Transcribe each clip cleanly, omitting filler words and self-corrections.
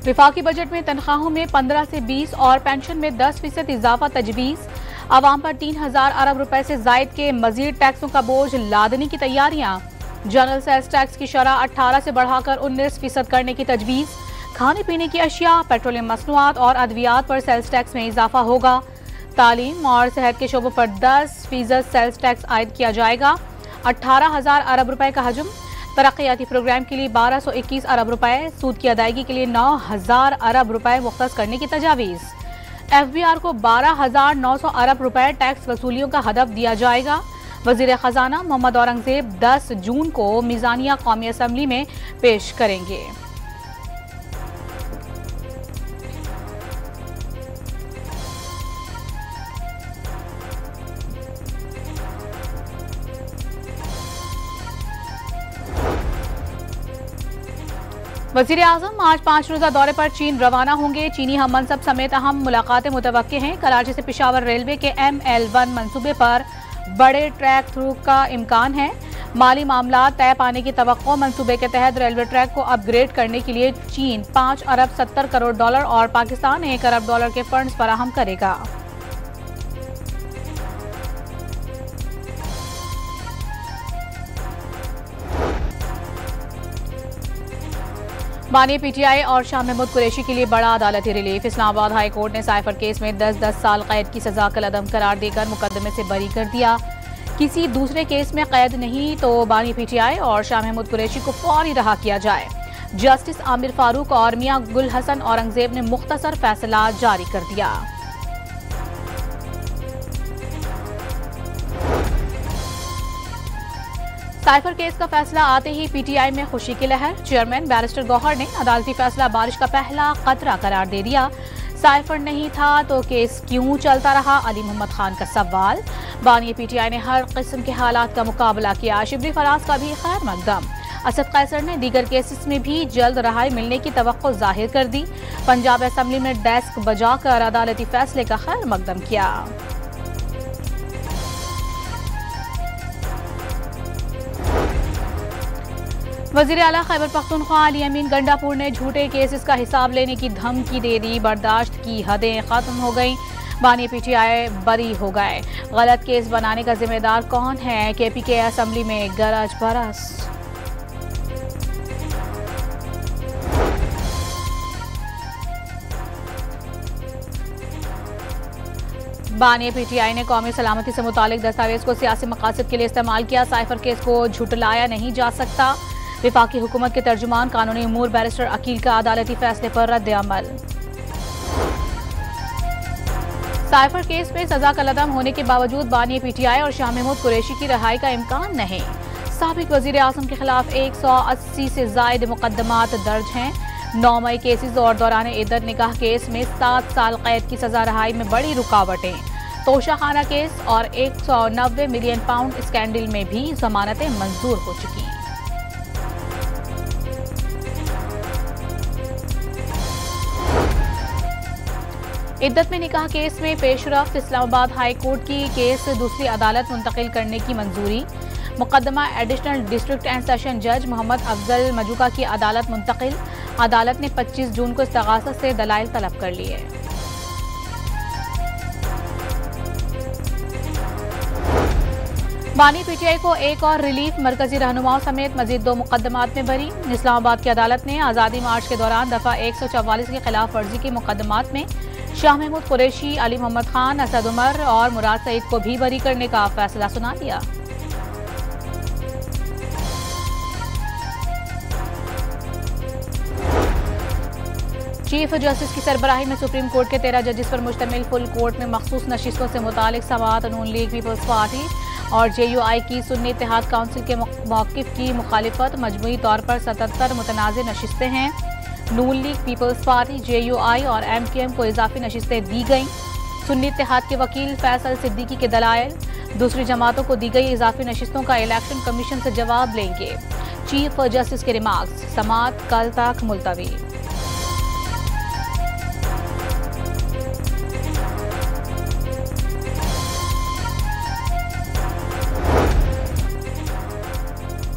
विफाकी budget में तनख्वाहों में 15 से 20 और पेंशन में 10% इजाफा तजवीज़। आवाम पर 3000 अरब रुपए से जायद के मजीद टैक्सों का बोझ लादने की तैयारियां। जनरल सेल्स टैक्स की शरह 18 से बढ़ाकर 19% करने की तजवीज़। खाने पीने की अशिया, पेट्रोलियम मसनूआत और अद्वियात पर सेल्स टैक्स में इजाफा होगा। तालीम और सेहत के शोबों पर 10% सेल्स टैक्स आयद किया जाएगा। 18,000 अरब रुपए का हजम। तरक्याती प्रोग्राम के लिए 1221 अरब रुपए, सूद की अदायगी के लिए 9,000 अरब रुपए मुख्तस करने की तजावीज़। FBR को 12,900 अरब रुपए टैक्स वसूलियों का हदफ दिया जाएगा। वजीर खजाना मोहम्मद औरंगजेब 10 जून को मीज़ानिया कौमी असम्बली में पेश करेंगे। वज़ीर आज़म आज 5 रोज़ा दौरे पर चीन रवाना होंगे। चीनी हम मनसब समेत अहम मुलाकातें मुतवक्के हैं। कराची से पेशावर रेलवे के ML1 मंसूबे पर बड़े ट्रैक थ्रू का इम्कान है। माली मामला तय पाने की तवक्को। मंसूबे के तहत रेलवे ट्रैक को अपग्रेड करने के लिए चीन 5 अरब 70 करोड़ डॉलर और पाकिस्तान 1 अरब डॉलर के फंड्स फराहम करेगा। बानी PTI और शाह महमूद कुरैशी के लिए बड़ा अदालती रिलीफ। इस्लामाबाद हाई कोर्ट ने साइफर केस में 10-10 साल कैद की सजा कलअदम करार देकर मुकदमे से बरी कर दिया। किसी दूसरे केस में कैद नहीं तो बानी PTI और शाह महमूद कुरैशी को फौरी रहा किया जाए। जस्टिस आमिर फारूक और मियां गुल हसन औरंगजेब ने मुख्तसर फैसला जारी कर दिया। साइफर केस का फैसला आते ही PTI में खुशी की लहर। चेयरमैन बैरिस्टर गौहर ने अदालती फैसला बारिश का पहला खतरा करार दे दिया। साइफर नहीं था तो केस क्यों चलता रहा, अली मोहम्मद खान का सवाल। बानी PTI ने हर किस्म के हालात का मुकाबला किया। शिबली फराज का भी खैर मकदम। असद कैसर ने दीगर केसेस में भी जल्द रहाई मिलने की तवक्को जाहिर कर दी। पंजाब असम्बली में डेस्क बजाकर अदालती फैसले का खैर मकदम किया। वज़ीर आला खैबर पख्तूनख्वा अली अमीन गंडापुर ने झूठे केसेस का हिसाब लेने की धमकी दे दी। बर्दाश्त की हदें खत्म हो गई। बानी PTI बरी हो गए। गलत केस बनाने का जिम्मेदार कौन है? KPK असम्बली में गरज बरस। बानी PTI ने कौमी सलामती से मुतालिक दस्तावेज को सियासी मकासद के लिए इस्तेमाल किया। साइफर केस को झुटलाया नहीं जा सकता। विफाकी हुकूमत के तर्जुमान कानूनी उमूर बैरिस्टर अकील का अदालती फैसले पर रद्द अमल। साइफर केस में सजा कलअदम होने के बावजूद बानी PTI और शाह महमूद कुरैशी की रिहाई का इम्कान नहीं। साबिक वजीर आजम के खिलाफ 180 से जायद मुकदमात दर्ज हैं। 9 मई केसेस और दौरान इद्दत निकाह केस में 7 साल कैद की सजा रिहाई में बड़ी रुकावटें। तोशाखाना केस और 190 मिलियन पाउंड स्कैंडल में भी जमानतें मंजूर हो चुकी। इद्दत में निकाह केस में पेशरफ्त। इस्लामाबाद हाई कोर्ट की केस दूसरी अदालत मुंतकिल करने की मंजूरी। मुकदमा एडिशनल डिस्ट्रिक्ट एंड सेशन जज मोहम्मद अफजल मजूका की अदालत मुंतकिल। अदालत ने 25 जून को इस्तगासत से दलाइल तलब कर लिए। बानी PTI को एक और रिलीफ। मरकजी रहनुमाओं समेत मजीद 2 मुकदमात में बरी। इस्लामाबाद की अदालत ने आज़ादी मार्च के दौरान दफा 144 की खिलाफ वर्जी के मुकदमात में शाह महमूद कुरैशी, अली मोहम्मद खान, असद उमर और मुराद सईद को भी बरी करने का फैसला सुना दिया। चीफ जस्टिस की सरबराही में सुप्रीम कोर्ट के 13 जजेस पर मुश्तमिल फुल कोर्ट में मखसूस नशिस्तों से मुतालिक समाअत, नून लीग, पीपल्स पार्टी और JUI की सुन्नी इत्तेहाद काउंसिल के मौक़िफ़ की मुखालिफत। मजमूई तौर पर 77 मुतनाज़ नशिस्तें हैं। नून लीग, पीपल्स पार्टी, JUI और MQM को इजाफी नशिस्तें दी गईं। सुन्नी इत्तेहाद के वकील फैसल सिद्दीकी के दलाइल। दूसरी जमातों को दी गई इजाफी नशिस्तों का इलेक्शन कमीशन से जवाब लेंगे। चीफ जस्टिस के रिमार्क्स। समाअत कल तक मुलतवी।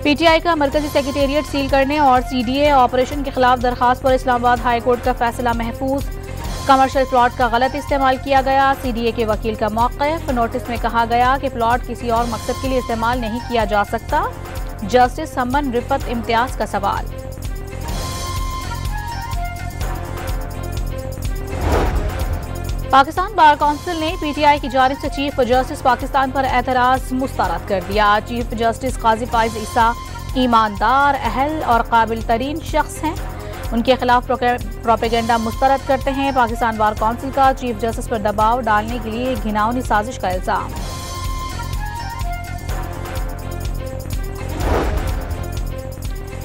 पीटीआई का मरकजी सेक्रेटेरिएट सील करने और सीडीए ऑपरेशन के खिलाफ दरखास्त पर इस्लामाबाद हाई कोर्ट का फैसला महफूज। कमर्शियल प्लॉट का गलत इस्तेमाल किया गया, सीडीए के वकील का मौक़िफ़। नोटिस में कहा गया कि प्लॉट किसी और मकसद के लिए इस्तेमाल नहीं किया जा सकता। जस्टिस समन रिफत इम्तियाज का सवाल। पाकिस्तान बार काउंसिल ने पीटीआई की जानिब से चीफ जस्टिस पाकिस्तान पर एतराज मुस्तरद कर दिया। चीफ जस्टिस काजी फाइज ईसा ईमानदार, अहल और काबिल तरीन शख्स हैं। उनके खिलाफ प्रोपेगेंडा मुस्तरद करते हैं। पाकिस्तान बार काउंसिल का चीफ जस्टिस पर दबाव डालने के लिए घिनौनी साजिश का इल्जाम।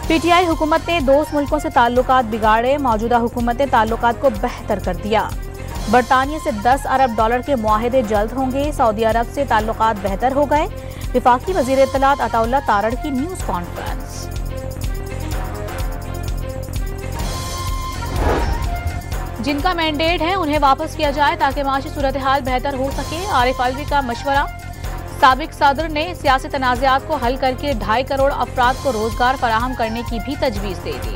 पीटीआई हुकूमत ने दोस्त मुल्कों से ताल्लुकात बिगाड़े, मौजूदा हुकूमत ने ताल्लुकात को बेहतर कर दिया। बरतानिया से 10 अरब डॉलर के मुआहदे जल्द होंगे, सऊदी अरब से ताल्लुकात बेहतर हो गए। विफाकी वजीर इत्तलात अताउल्लाह तारड़ की न्यूज कॉन्फ्रेंस। जिनका मैंडेट है उन्हें वापस किया जाए ताकि माशी सूरत हाल बेहतर हो सके, आरिफ अलवी का मशवरा। साबिक सदर ने सियासी तनाज़ात को हल करके 2.5 करोड़ अफराद को रोजगार फराहम करने की भी तजवीज़ दे दी।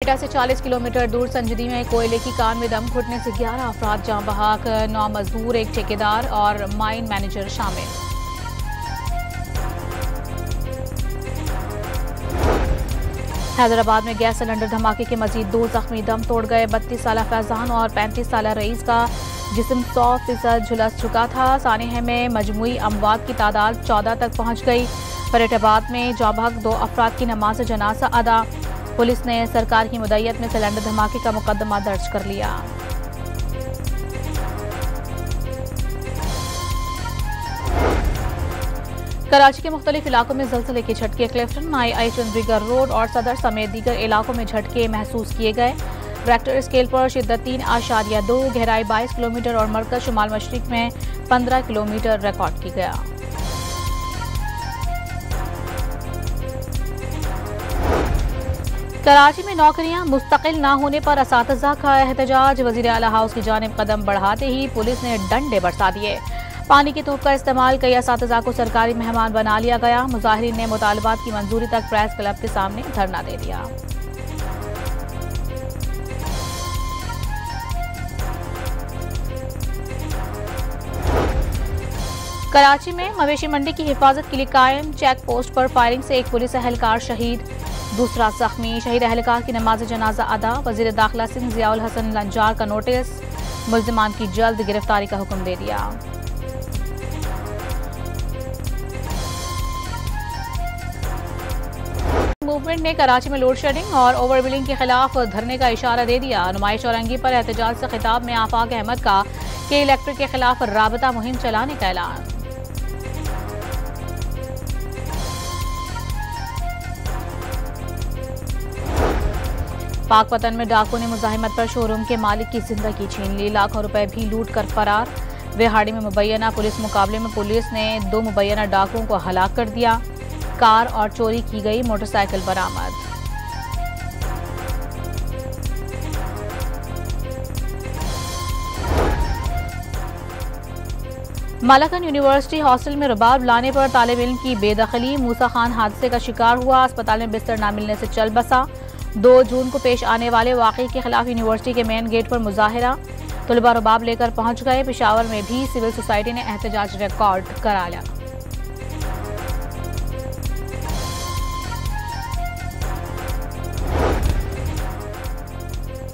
से 40 किलोमीटर दूर संजदी में कोयले की कान में दम घुटने से 11 अफराद जाँ बहक, 9 मजदूर, एक ठेकेदार और माइन मैनेजर शामिल। हैदराबाद में गैस सिलेंडर धमाके के मजीद 2 जख्मी दम तोड़ गए। 32 साल फैजान और 35 साल रईस का जिस्म 100% झुलस चुका था। सानिया में मजमूई अमवात की तादाद 14 तक पहुंच गई। फरीदाबाद में जाँ बहक 2 अफराद की नमाज जनाजा अदा। पुलिस ने सरकार की मुद्दत में सिलेंडर धमाके का मुकदमा दर्ज कर लिया। कराची के मुख्तलिफ इलाकों में ज़लज़ले के झटके। क्लिफ्टन, आई चंद्रीगढ़ रोड और सदर समेत दीगर इलाकों में झटके महसूस किए गए। रेक्टर स्केल पर शिद्दत 3.2, गहराई 22 किलोमीटर और मरकज शुमाल मशरिक में 15 किलोमीटर रिकॉर्ड की गया। कराची में नौकरियां मुस्तकिल ना होने पर असातिज़ा का एहतजाज। वज़ीर आला हाउस की जानिब कदम बढ़ाते ही पुलिस ने डंडे बरसा दिए। पानी की तोप का इस्तेमाल, कई असातिज़ा को सरकारी मेहमान बना लिया गया। मुजाहिरीन ने मुतालबात की मंजूरी तक प्रेस क्लब के सामने धरना दे दिया। कराची में मवेशी मंडी की हिफाजत के लिए कायम चेक पोस्ट पर फायरिंग से एक पुलिस एहलकार शहीद, दूसरा जख्मी। शहीद एहलकार की नमाज जनाजा अदा। वजीर दाखिला सिंह जियाउल हसन लंजार का नोटिस, मुल्जिमान की जल्द गिरफ्तारी का हुक्म दे दिया। मूवमेंट ने कराची में लोड शेडिंग और ओवरबिलिंग के खिलाफ धरने का इशारा दे दिया। नुमाइश औरंगी पर एहतजाज से खिताब में आफाक अहमद का के इलेक्ट्रिक के खिलाफ राबता मुहिम चलाने का ऐलान। पाकपतन में डाकुओं ने मुजाहिमत पर शोरूम के मालिक की जिंदगी छीन ली, लाखों रुपए भी लूट कर फरार। विहाड़ी में मुबैना पुलिस मुकाबले में पुलिस ने 2 मुबैना डाकुओं को हलाक कर दिया। कार और चोरी की गई मोटरसाइकिल बरामद। मालाकन यूनिवर्सिटी हॉस्टल में रुबाब लाने पर तालिब इल्म की बेदखली। मूसा खान हादसे का शिकार हुआ, अस्पताल में बिस्तर न मिलने से चल बसा। 2 जून को पेश आने वाले वाक़े के खिलाफ यूनिवर्सिटी के मेन गेट पर मुजाहिरा। तलबा रुबाब लेकर पहुंच गए। पेशावर में भी सिविल सोसाइटी ने एहतजाज रिकॉर्ड करा लिया।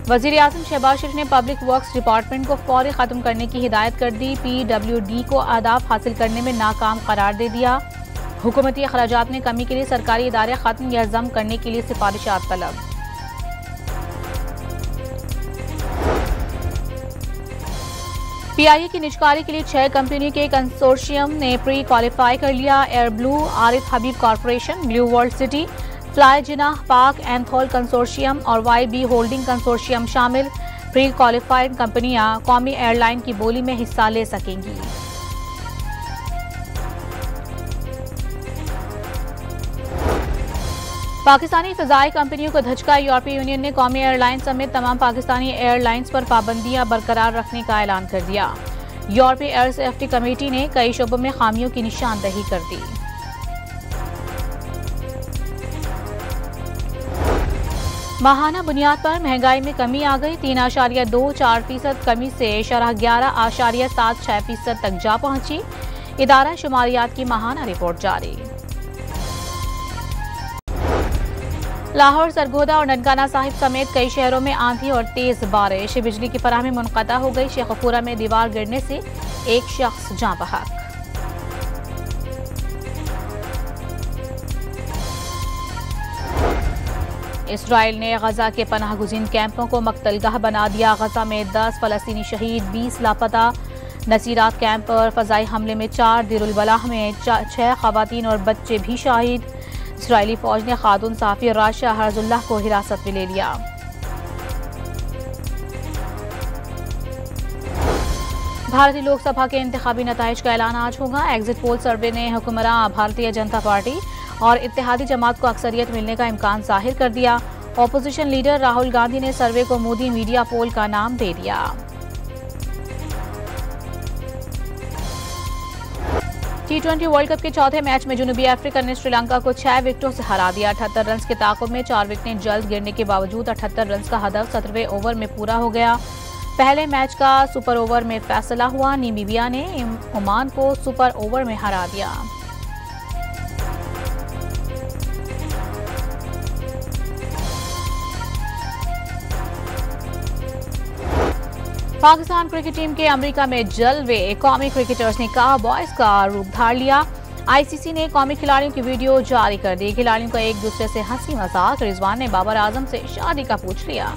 वज़ीर आज़म शहबाज शरीफ ने पब्लिक वर्क्स डिपार्टमेंट को फौरी खत्म करने की हिदायत कर दी। PWD को अहदाफ हासिल करने में नाकाम करार दे दिया। हुकूमती अखराजात में कमी के लिए सरकारी इदारे खत्म या जम करने के लिए सिफारिशात तलब। PIA की निजकारी के लिए 6 कंपनियों के कंसोर्शियम ने प्री क्वालिफाई कर लिया। एयर ब्लू, आरिफ हबीब कॉरपोरेशन, ब्लू वर्ल्ड सिटी, फ्लाई जिनाह, पाक एंथोल कंसोर्शियम और YB होल्डिंग कंसोर्शियम शामिल। प्री क्वालिफाइड कंपनियां कौमी एयरलाइन की बोली में हिस्सा ले सकेंगी। पाकिस्तानी फ़िज़ाई कंपनियों को धचका। यूरोपीय यूनियन ने कौमी एयरलाइन समेत तमाम पाकिस्तानी एयरलाइंस पर पाबंदियां बरकरार रखने का ऐलान कर दिया। यूरोपीय एयर सेफ्टी कमेटी ने कई शोबों में खामियों की निशानदही कर दी। माहाना बुनियाद पर महंगाई में कमी आ गई। 3.24% कमी से शरह 11.76% तक जा पहुंची। इदारा शुमारियात की माहाना रिपोर्ट जारी। लाहौर, सरगोदा और ननकाना साहिब समेत कई शहरों में आंधी और तेज बारिश। बिजली की फराहमी मुनक़ता हो गई। शेखपुरा में दीवार गिरने से एक शख्स जाँ बहक। इसराइल ने गजा के पनाह गुज़ीन कैंपों को मकतलगाह बना दिया। गजा में 10 फ़लस्तीनी शहीद, 20 लापता। नसीरात कैंप पर फ़ज़ाई हमले में 4, दिरुल बलाह में 6 ख़वातीन और बच्चे भी शहीद। इसराइली फ़ौज ने खातून सहाफ़ी राशा हर्जुल्लाह को हिरासत में ले लिया। भारतीय लोकसभा के इंतखाबी नताइज का ऐलान आज होगा। एग्जिट पोल सर्वे ने हुक्मरान भारतीय जनता पार्टी और इत्तेहादी जमात को अक्सरियत मिलने का इम्कान जाहिर कर दिया। ऑपोजिशन लीडर राहुल गांधी ने सर्वे को मोदी मीडिया पोल का नाम दे दिया। T20 वर्ल्ड कप के चौथे मैच में जनूबी अफ्रीका ने श्रीलंका को 6 विकेटों से हरा दिया। 78 रन के ताक़ुब में 4 विकेटें जल्द गिरने के बावजूद 78 रन का हदफ 17वें ओवर में पूरा हो गया। पहले मैच का सुपर ओवर में फैसला हुआ। नामीबिया ने ओमान को सुपर ओवर में हरा दिया। पाकिस्तान क्रिकेट टीम के अमेरिका में जलवे। कौमी क्रिकेटर्स ने काउबॉयज का रूप धार लिया। आईसीसी ने कौमी खिलाड़ियों की वीडियो जारी कर दी। खिलाड़ियों का एक दूसरे से हंसी मजाक। रिजवान ने बाबर आजम से शादी का पूछ लिया।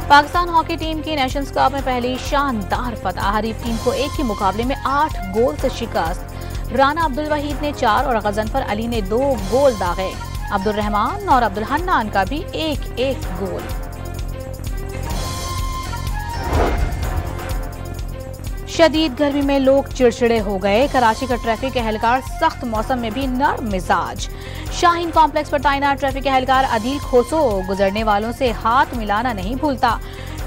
पाकिस्तान हॉकी टीम की नेशंस कप में पहली शानदार फतह। हरीफ टीम को एक ही मुकाबले में 8 गोल से शिकस्त। राना अब्दुल वहीद ने 4 और गजनफर अली ने 2 गोल दागे। अब्दुल रहमान और अब्दुल हन्नान का भी एक गोल। शदीद गर्मी में लोग चिड़चिड़े हो गए। कराची का ट्रैफिक एहलकार सख्त मौसम में भी नर्म मिजाज। शाहीन कॉम्प्लेक्स पर तैनात ट्रैफिक एहलकार अदील खोसो गुजरने वालों से हाथ मिलाना नहीं भूलता।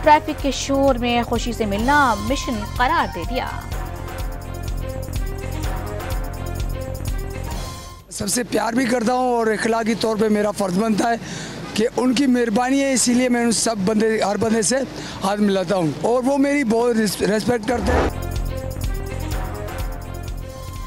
ट्रैफिक के शोर में खुशी से मिलना मिशन करार दे दिया। सबसे प्यार भी करता हूँ और इखलाकी तौर पे मेरा फ़र्ज बनता है कि उनकी मेहरबानी है, इसीलिए मैं उन सब हर बंदे से हाथ मिलाता हूँ और वो मेरी बहुत रेस्पेक्ट करते हैं।